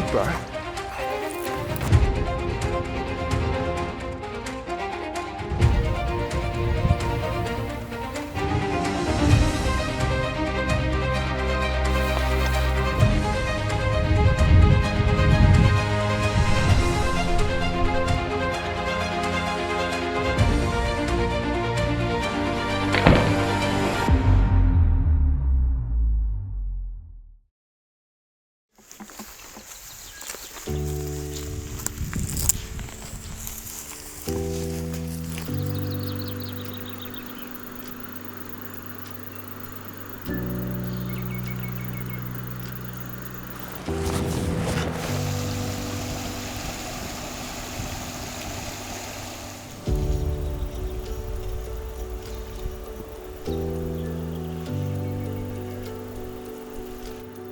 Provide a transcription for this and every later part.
pig, bro.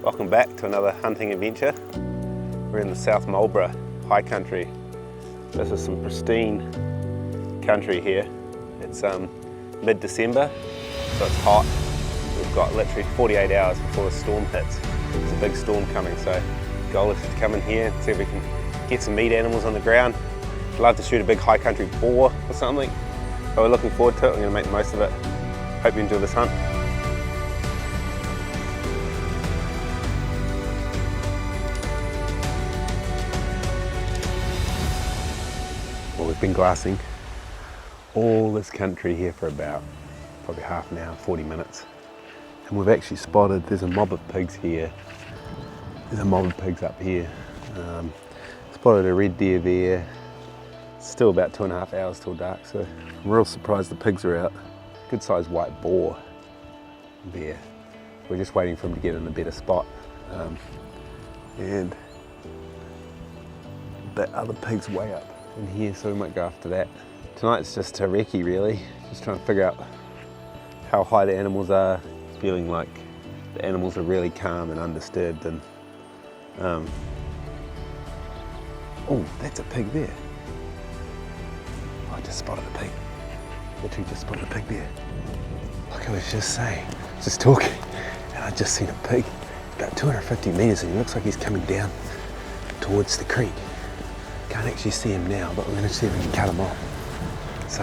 Welcome back to another hunting adventure. We're in the South Marlborough high country. This is some pristine country here. It's mid-December, so it's hot. We've got literally 48 hours before the storm hits. There's a big storm coming, so the goal is to come in here and see if we can get some meat animals on the ground. I'd love to shoot a big high country boar or something, but we're looking forward to it. We're going to make the most of it. Hope you enjoy this hunt. We've been glassing all this country here for about probably half an hour, 40 minutes. And we've actually spotted, there's a mob of pigs here. There's a mob of pigs up here. Spotted a red deer there. It's still about 2.5 hours till dark, so I'm real surprised the pigs are out. Good sized white boar there. We're just waiting for him to get in a better spot. And that other pig's way up in here, so we might go after that. Tonight's just a recce really, just trying to figure out how high the animals are, feeling like the animals are really calm and undisturbed. And oh, that's a pig there. I just spotted a pig. Literally just spotted a pig there. Like I was just saying, just talking, and I just seen a pig about 250 meters, and he looks like he's coming down towards the creek. Can't actually see him now, but we're going to see if we can cut him off. So,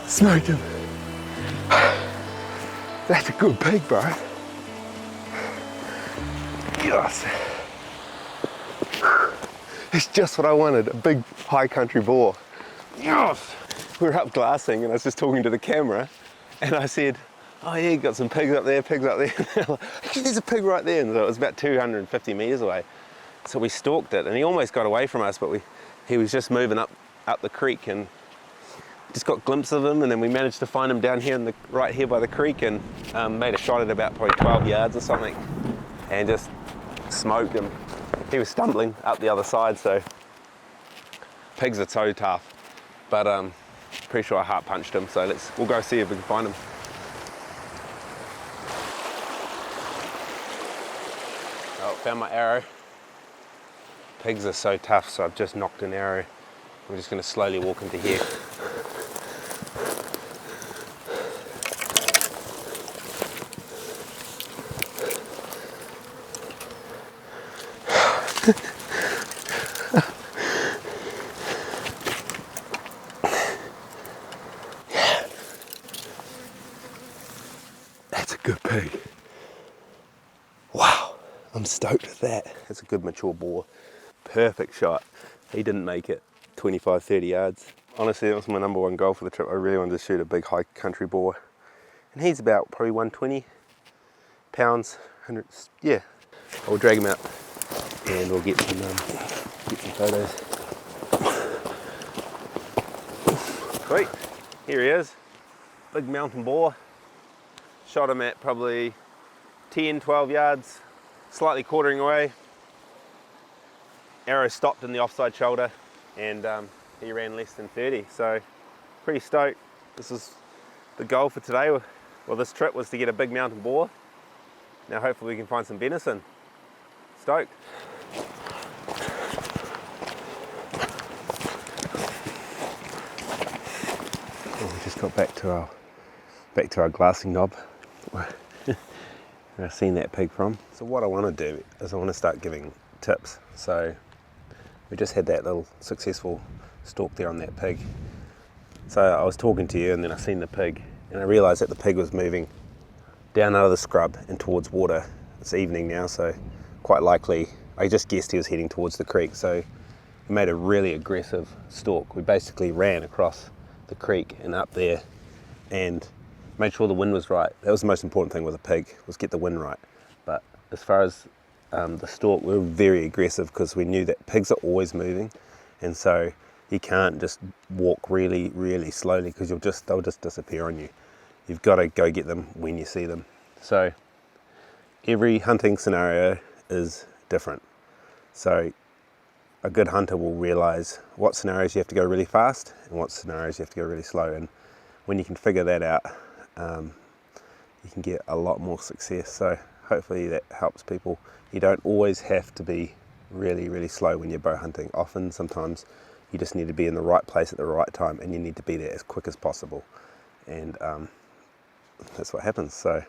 smoked him. That's a good pig, bro. Yes. It's just what I wanted, a big high country boar. Yes. We were up glassing and I was just talking to the camera and I said, oh yeah, you got some pigs up there, pigs up there. Actually, there's a pig right there. And so it was about 250 meters away. So we stalked it and he almost got away from us, but he was just moving up the creek and just got a glimpse of him, and then we managed to find him down here right here by the creek, and made a shot at about probably 12 yards or something and just smoked him. He was stumbling up the other side, so pigs are so tough, but pretty sure I heart punched him, so we'll go see if we can find him. Oh, found my arrow. Pigs are so tough, so I've just knocked an arrow. I'm just going to slowly walk into here. That's a good pig. Wow, I'm stoked with that. That's a good mature boar. Perfect shot. He didn't make it 25, 30 yards. Honestly, that was my number one goal for the trip. I really wanted to shoot a big high country boar. And he's about probably 120 pounds, 100, yeah. I'll drag him out and we'll get some photos. Sweet, here he is. Big mountain boar. Shot him at probably 10, 12 yards, slightly quartering away. Arrow stopped in the offside shoulder and he ran less than 30, so pretty stoked. This is the goal for today. Well, this trip was to get a big mountain boar. Now hopefully we can find some venison. Stoked. Oh, we just got back to our glassing knob. I've seen that pig from. So what I want to do is I want to start giving tips. So we just had that little successful stalk there on that pig. So I was talking to you and then I seen the pig and I realised that the pig was moving down out of the scrub and towards water. It's evening now, so quite likely, I just guessed he was heading towards the creek. So we made a really aggressive stalk. We basically ran across the creek and up there and made sure the wind was right. That was the most important thing with a pig, was get the wind right. But as far as the stalk, we were very aggressive because we knew that pigs are always moving, and so you can't just walk really, really slowly because they'll just disappear on you. You've got to go get them when you see them. So every hunting scenario is different. So a good hunter will realize what scenarios you have to go really fast and what scenarios you have to go really slow. And when you can figure that out, you can get a lot more success. So hopefully that helps people. You don't always have to be really, really slow when you're bow hunting. Often, sometimes you just need to be in the right place at the right time and you need to be there as quick as possible. And that's what happens. So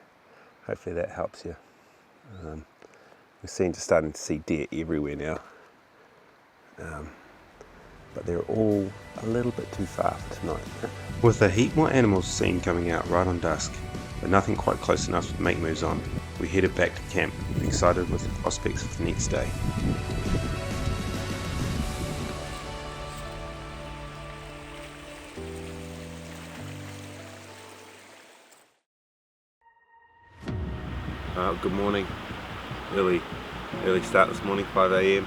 hopefully that helps you. We're starting to see deer everywhere now. But they're all a little bit too far for tonight. With a heap more animals seen coming out right on dusk, but nothing quite close enough to make moves on, we headed back to camp, excited with the prospects for the next day. Good morning. Early start this morning, 5 a.m.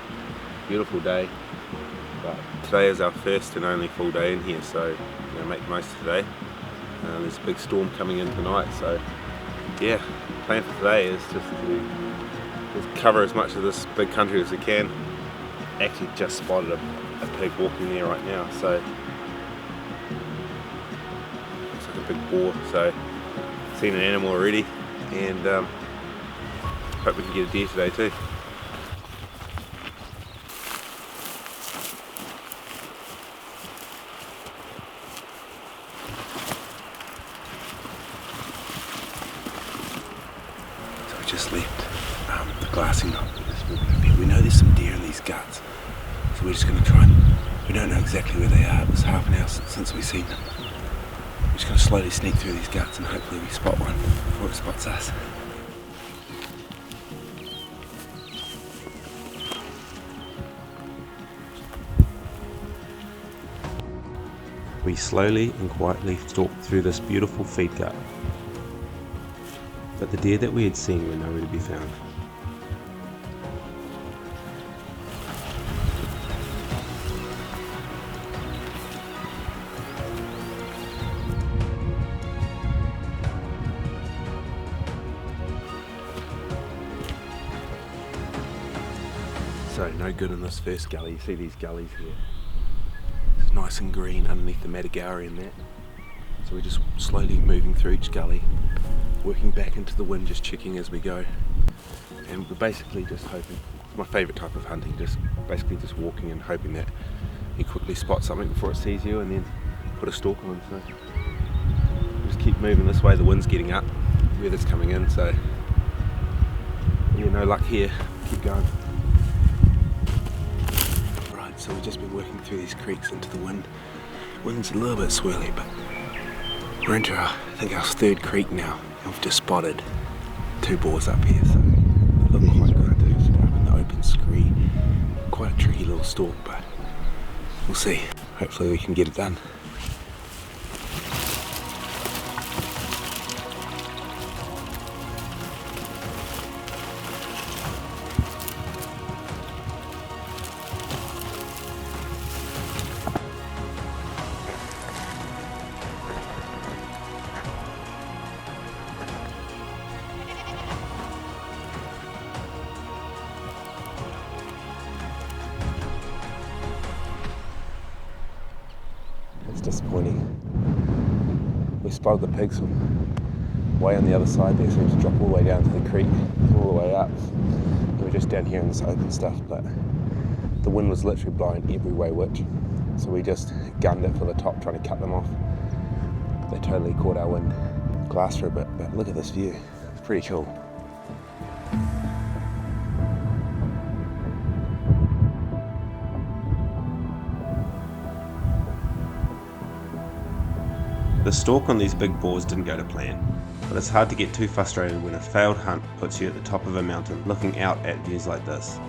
Beautiful day. But today is our first and only full day in here, so we're going to make the most of today. There's a big storm coming in tonight, so yeah, the plan for today is just to cover as much of this big country as we can. Actually just spotted a pig walking there right now, so looks like a big boar, so seen an animal already, and hope we can get a deer today too. Just left the glassing knob. We know there's some deer in these guts, so we're just going to try and, we don't know exactly where they are. It was half an hour since we've seen them. We're just going to slowly sneak through these guts and hopefully we spot one before it spots us. We slowly and quietly stalked through this beautiful feed gut. But the deer that we had seen were nowhere to be found. So no good in this first gully. You see these gullies here. It's nice and green underneath the matagowri and that. So we're just slowly moving through each gully, working back into the wind, just checking as we go. And we're basically just hoping, it's my favourite type of hunting, just walking and hoping that you quickly spot something before it sees you and then put a stalk on. So we just keep moving this way, the wind's getting up, weather's coming in, so yeah, no luck here, keep going. Right, so we've just been working through these creeks into the wind. Wind's a little bit swirly, but we're into our third creek now, I've just spotted 2 boars up here, so it looked quite good. Up in the open scree. Quite a tricky little stalk, but we'll see. Hopefully we can get it done. Disappointing. We spotted the pigs from way on the other side there, so we just dropped all the way down to the creek, all the way up. And we're just down here in this open stuff, but the wind was literally blowing every way which, so we just gunned it for the top, trying to cut them off. They totally caught our wind. Glass for a bit, but look at this view. It's pretty cool. The stalk on these big boars didn't go to plan, but it's hard to get too frustrated when a failed hunt puts you at the top of a mountain looking out at views like this.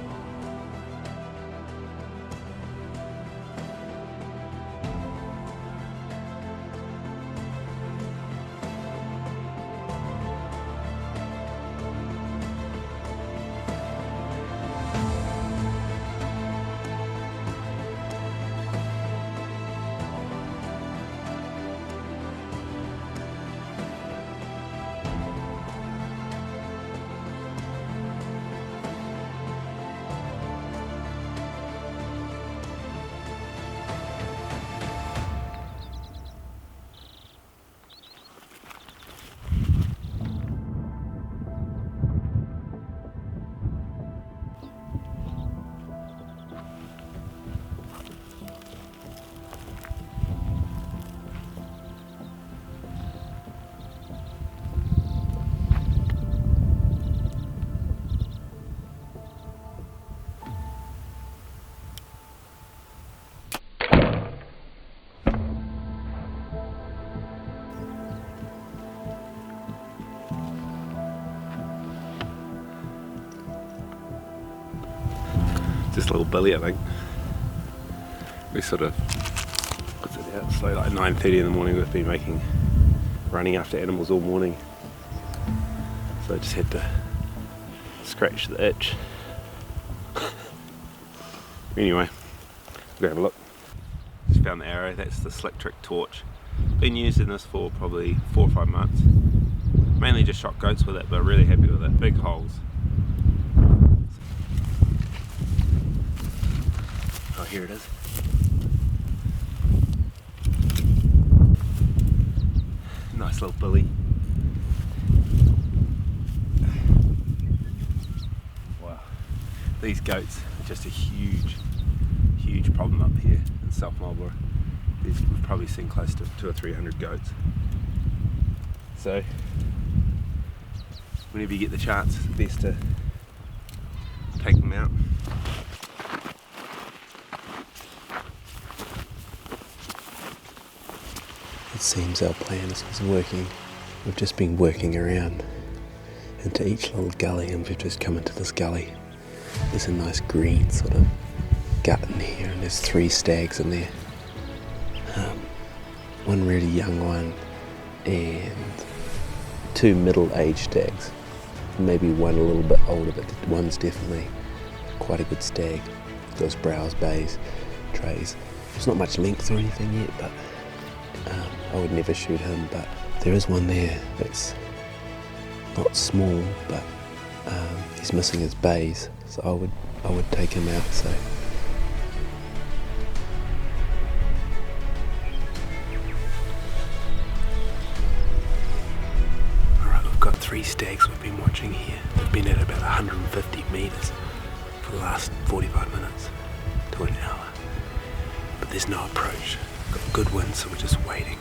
Just a little billy, I think. We sort of, what's it now? It's like 9:30 in the morning. We've been running after animals all morning. So I just had to scratch the itch. Anyway, go have a look. Just found the arrow. That's the Slick Trick torch. Been using this for probably 4 or 5 months. Mainly just shot goats with it, but really happy with it. Big holes. Oh, here it is. Nice little billy. Wow. These goats are just a huge problem up here in South Marlborough. We've probably seen close to 200 or 300 goats. So, whenever you get the chance, it's best to take them out. It seems our plan is working. We've just been working around into each little gully, and we've just come into this gully. There's a nice green sort of gut in here, and there's 3 stags in there. One really young one and 2 middle-aged stags. Maybe one a little bit older, but one's definitely quite a good stag. Those brows, bays, trays. There's not much length or anything yet, but I would never shoot him. But there is one there that's not small, but he's missing his bays, so I would take him out. So. We've got 3 stags we've been watching here. They've been at about 150 metres for the last 45 minutes to an hour. But there's no approach. Got good wind, so we're just waiting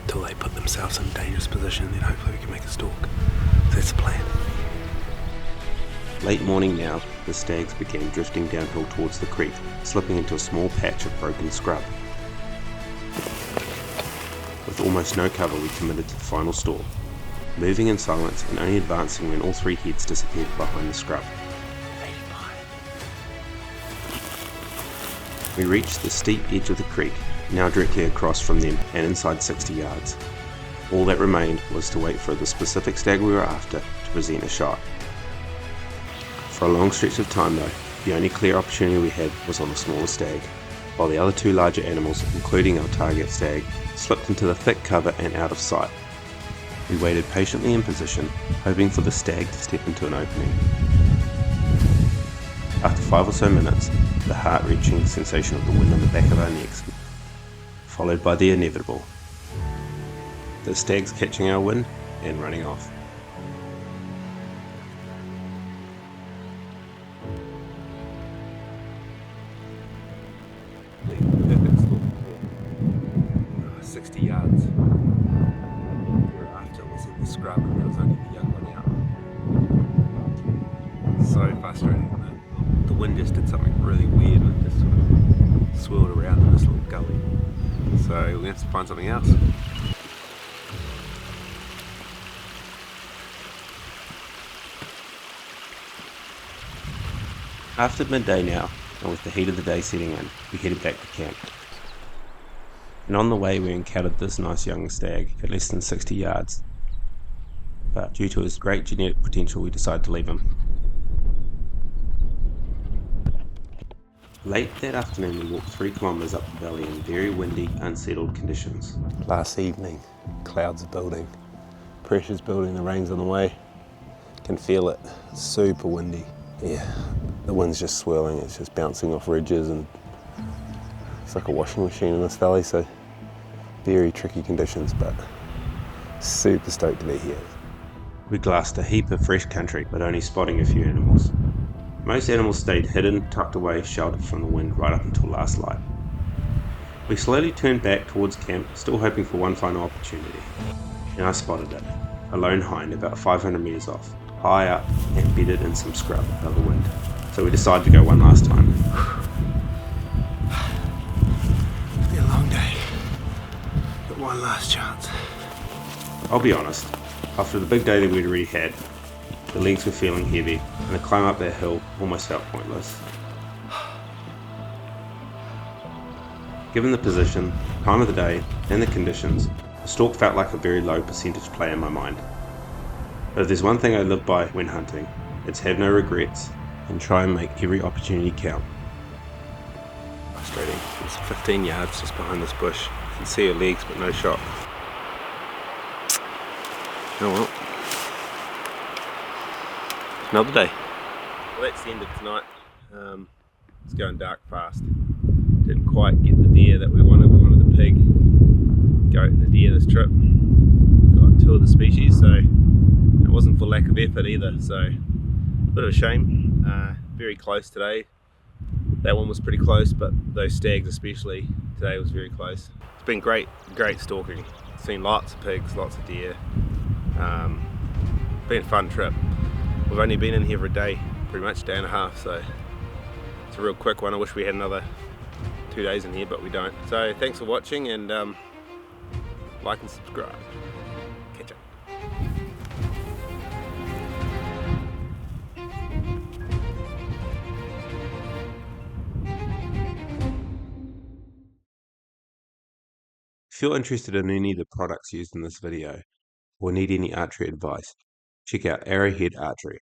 till they put themselves in a dangerous position, then hopefully we can make a stalk. So that's the plan. Late morning now, the stags began drifting downhill towards the creek, slipping into a small patch of broken scrub. With almost no cover, we committed to the final stall, moving in silence and only advancing when all three heads disappeared behind the scrub. We reached the steep edge of the creek, now directly across from them and inside 60 yards. All that remained was to wait for the specific stag we were after to present a shot. For a long stretch of time though, the only clear opportunity we had was on the smaller stag, while the other two larger animals, including our target stag, slipped into the thick cover and out of sight. We waited patiently in position, hoping for the stag to step into an opening. After 5 or so minutes, the heart-wrenching sensation of the wind on the back of our necks, followed by the inevitable. The stag's catching our wind and running off. Perfect stall. 60 yards. We were after was in the scrub and there was only the young one out. So frustrating. The wind just did something really weird and it just sort of swirled around in this little gully. So we're going to have to find something else. After midday now, and with the heat of the day setting in, we headed back to camp. And on the way we encountered this nice young stag at less than 60 yards. But due to his great genetic potential, we decided to leave him. Late that afternoon we walked 3 kilometres up the valley in very windy, unsettled conditions. Last evening, clouds are building, pressure's building, the rain's on the way. Can feel it, it's super windy. Yeah, the wind's just swirling, it's just bouncing off ridges and it's like a washing machine in this valley, so very tricky conditions, but super stoked to be here. We glassed a heap of fresh country, but only spotting a few animals. Most animals stayed hidden, tucked away, sheltered from the wind right up until last light. We slowly turned back towards camp, still hoping for one final opportunity. And I spotted it, a lone hind about 500 metres off, high up and bedded in some scrub above the wind. So we decided to go one last time. It's been a long day, but one last chance. I'll be honest, after the big day that we'd already had, the legs were feeling heavy, and the climb up that hill almost felt pointless. Given the position, time of the day, and the conditions, the stalk felt like a very low percentage play in my mind. But if there's one thing I live by when hunting, it's have no regrets, and try and make every opportunity count. Frustrating. It's 15 yards just behind this bush. You can see her legs, but no shot. Oh well. Another day. Well, that's the end of tonight. It's going dark fast. Didn't quite get the deer that we wanted. We wanted the pig, goat and the deer this trip. Got 2 of the species, so it wasn't for lack of effort either. So a bit of a shame. Very close today. That one was pretty close, but those stags especially today was very close. It's been great stalking. Seen lots of pigs, lots of deer. Been a fun trip. We've only been in here for a day, pretty much a day and a half, so it's a real quick one. I wish we had another 2 days in here, but we don't. So thanks for watching, and like and subscribe. Catch up. If you're interested in any of the products used in this video, or need any archery advice, check out Arrowhead Archery.